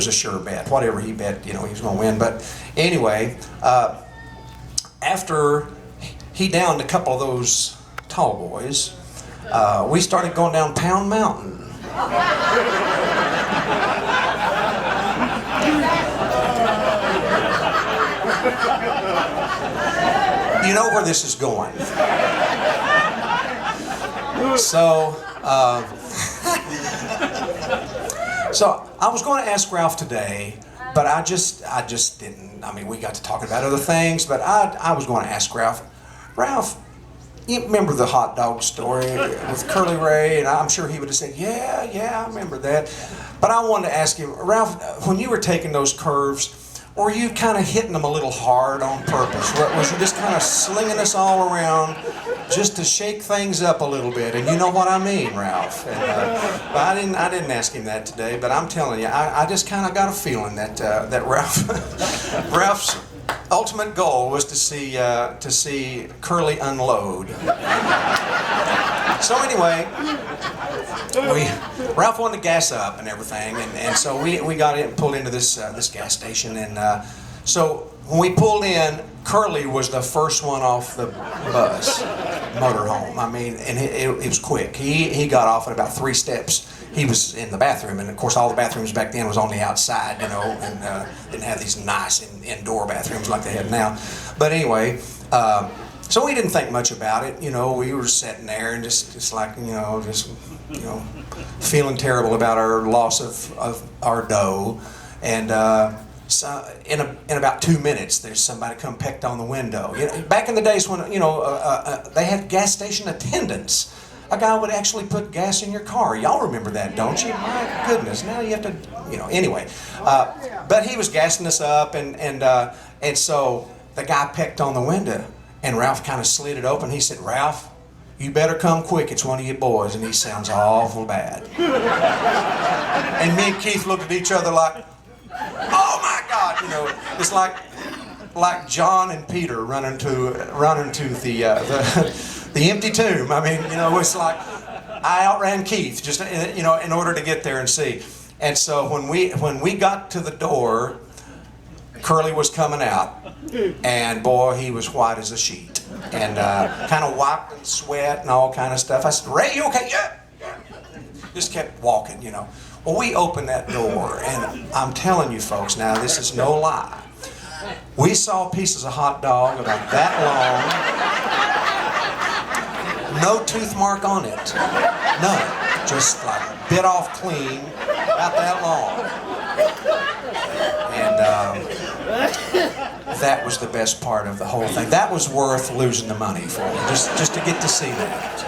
was a sure bet. Whatever he bet, he was going to win. But anyway, after he downed a couple of those tall boys, we started going down Pound Mountain. You know where this is going. So I was going to ask Ralph today, but I just didn't. I mean, we got to talking about other things, but I was going to ask Ralph. Ralph, you remember the hot dog story with Curly Ray? And I'm sure he would have said, yeah, I remember that. But I wanted to ask you, Ralph, when you were taking those curves, were you kind of hitting them a little hard on purpose? Was you just kind of slinging us all around just to shake things up a little bit? And you know what I mean, Ralph. And, but I didn't ask him that today, but I'm telling you, I just kind of got a feeling that that Ralph's ultimate goal was to see Curly unload. So anyway, Ralph wanted to gas up and everything, and so we got in, pulled into this gas station, and so when we pulled in, Curly was the first one off the bus, motorhome. I mean, and it was quick. He got off at about 3 steps. He was in the bathroom, and of course all the bathrooms back then was on the outside, and didn't have these nice indoor bathrooms like they have now. But anyway, so we didn't think much about it. We were sitting there and just like, feeling terrible about our loss of our dough. And so in about 2 minutes, there's somebody come pecked on the window. Back in the days when they had gas station attendants. A guy would actually put gas in your car. Y'all remember that, don't you? My goodness, now you have to, anyway. But he was gassing us up, and so the guy pecked on the window, and Ralph kind of slid it open. He said, "Ralph, you better come quick. It's one of your boys," and he sounds awful bad. And me and Keith looked at each other like, "Oh my God!" It's like John and Peter running to the empty tomb. I mean, it's like I outran Keith just in order to get there and see. And so when we got to the door, Curly was coming out, and boy, he was white as a sheet, and kind of wiped and sweat and all kind of stuff. I said, "Ray, you okay?" Yeah. Just kept walking, Well, we opened that door, and I'm telling you folks, now this is no lie. We saw pieces of hot dog about that long, no tooth mark on it, none, just like bit off clean, about that long. And that was the best part of the whole thing. That was worth losing the money for, just to get to see that.